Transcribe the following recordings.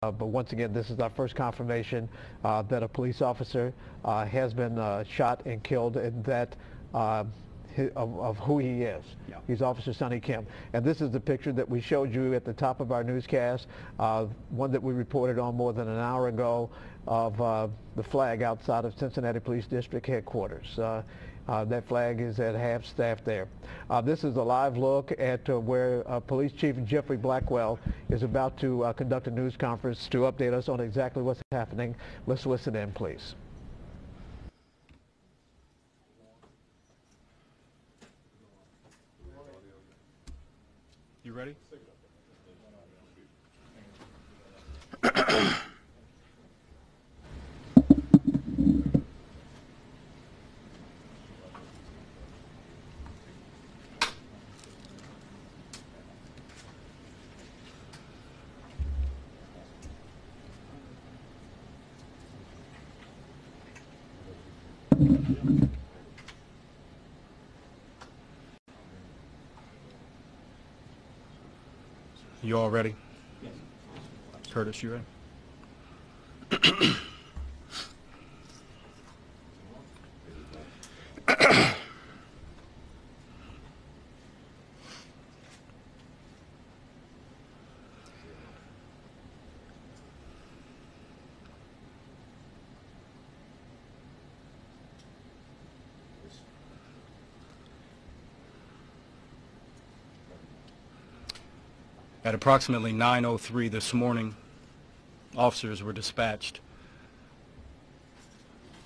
But once again, this is our first confirmation that a police officer has been shot and killed, and that of who he is. Yeah. He's Officer Sonny Kim. And this is the picture that we showed you at the top of our newscast, one that we reported on more than an hour ago, of the flag outside of Cincinnati Police District headquarters. That flag is at half staff there. This is a live look at where Police Chief Jeffrey Blackwell is about to conduct a news conference to update us on exactly what's happening. Let's listen in, please. You ready? You all ready? Yes. Curtis, you ready? At approximately 9:03 this morning, officers were dispatched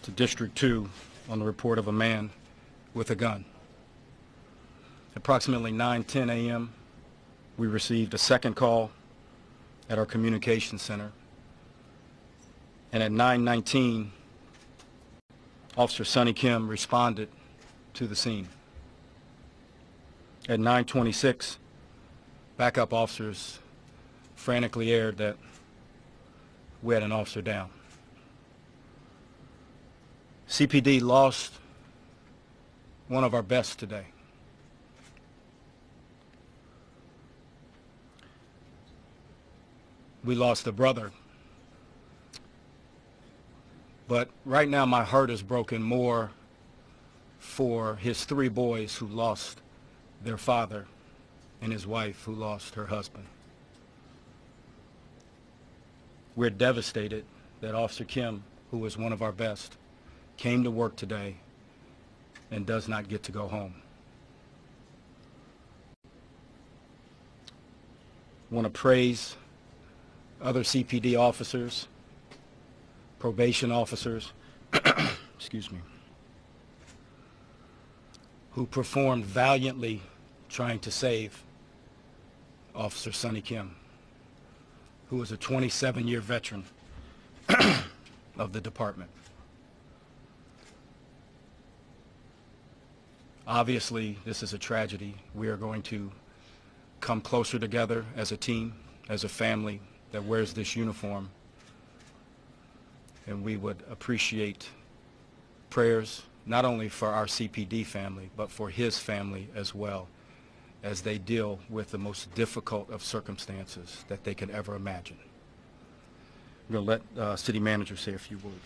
to District 2 on the report of a man with a gun. Approximately 9:10 a.m., we received a second call at our communications center. And at 9:19, Officer Sonny Kim responded to the scene. At 9:26, backup officers frantically aired that we had an officer down. CPD lost one of our best today. We lost a brother. But right now my heart is broken more for his 3 boys who lost their father and his wife who lost her husband. We're devastated that Officer Kim, who was one of our best, came to work today and does not get to go home. I want to praise other CPD officers, probation officers, excuse me, who performed valiantly trying to save Officer Sonny Kim, who is a 27-year veteran of the department. Obviously, this is a tragedy. We are going to come closer together as a team, as a family that wears this uniform, and we would appreciate prayers not only for our CPD family, but for his family as well, as they deal with the most difficult of circumstances that they could ever imagine. I'm going to let City Manager say a few words.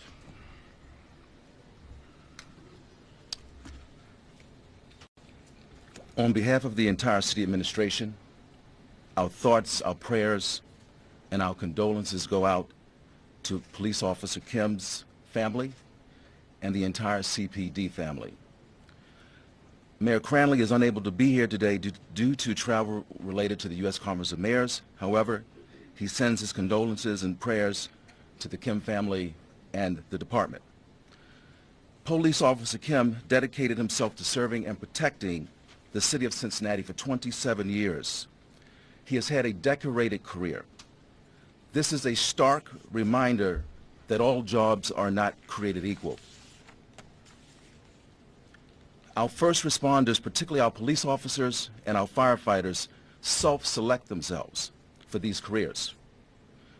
On behalf of the entire City Administration, our thoughts, our prayers, and our condolences go out to Police Officer Kim's family and the entire CPD family. Mayor Cranley is unable to be here today due to travel related to the U.S. Conference of Mayors. However, he sends his condolences and prayers to the Kim family and the department. Police Officer Kim dedicated himself to serving and protecting the city of Cincinnati for 27 years. He has had a decorated career. This is a stark reminder that all jobs are not created equal. Our first responders, particularly our police officers and our firefighters, self-select themselves for these careers,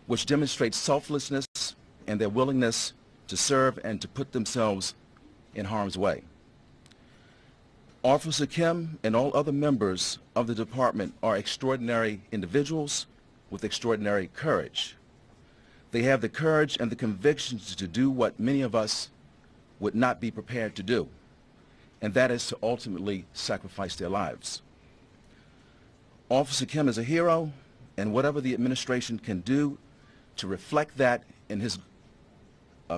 which demonstrates selflessness and their willingness to serve and to put themselves in harm's way. Officer Kim and all other members of the department are extraordinary individuals with extraordinary courage. They have the courage and the convictions to do what many of us would not be prepared to do, and that is to ultimately sacrifice their lives. Officer Kim is a hero, and whatever the administration can do to reflect that in his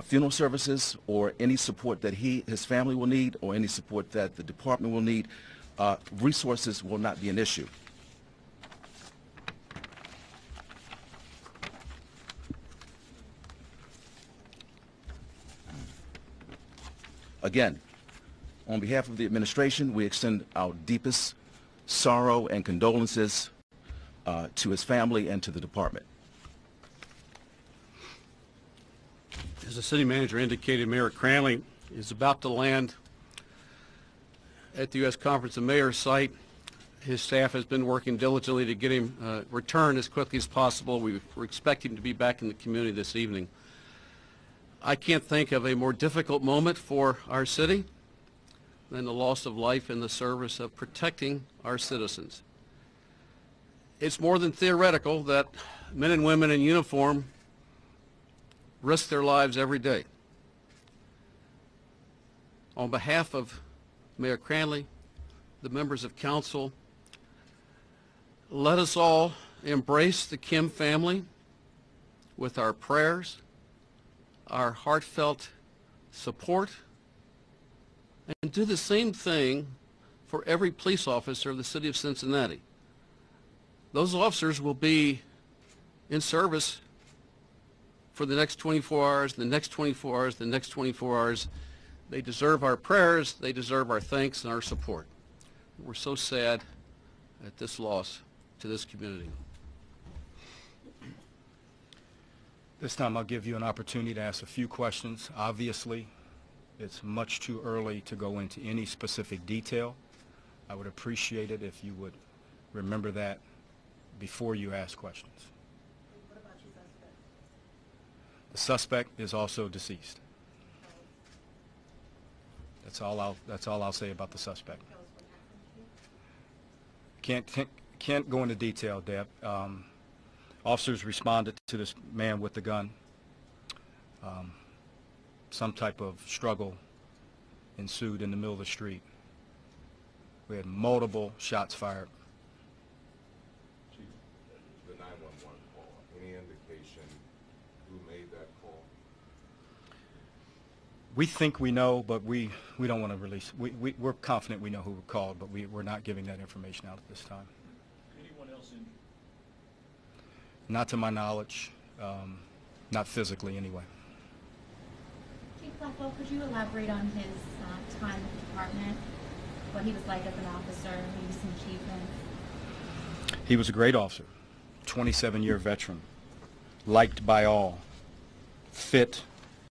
funeral services or any support that his family will need or any support that the department will need, resources will not be an issue. Again, on behalf of the administration, we extend our deepest sorrow and condolences to his family and to the department. As the city manager indicated, Mayor Cranley is about to land at the U.S. Conference of Mayors site. His staff has been working diligently to get him returned as quickly as possible. We're expecting him to be back in the community this evening. I can't think of a more difficult moment for our city than the loss of life in the service of protecting our citizens. It's more than theoretical that men and women in uniform risk their lives every day. On behalf of Mayor Cranley, the members of council, let us all embrace the Kim family with our prayers, our heartfelt support, and do the same thing for every police officer of the city of Cincinnati. Those officers will be in service for the next 24 hours, the next 24 hours, the next 24 hours. They deserve our prayers, they deserve our thanks and our support. We're so sad at this loss to this community. This time I'll give you an opportunity to ask a few questions. Obviously, it's much too early to go into any specific detail. I would appreciate it if you would remember that before you ask questions. What about your suspect? The suspect is also deceased. That's all I'll say about the suspect. Can't go into detail, Deb. Officers responded to this man with the gun. Some type of struggle ensued in the middle of the street. We had multiple shots fired. Chief, the 911 call, any indication who made that call? We think we know, but we don't want to release. We're confident we know who called, but we're not giving that information out at this time. Anyone else injured? Not to my knowledge, not physically anyway. Chief Blackwell, could you elaborate on his time at the department, what he was like as an officer, maybe some achievements? He was a great officer, 27-year veteran, liked by all, fit,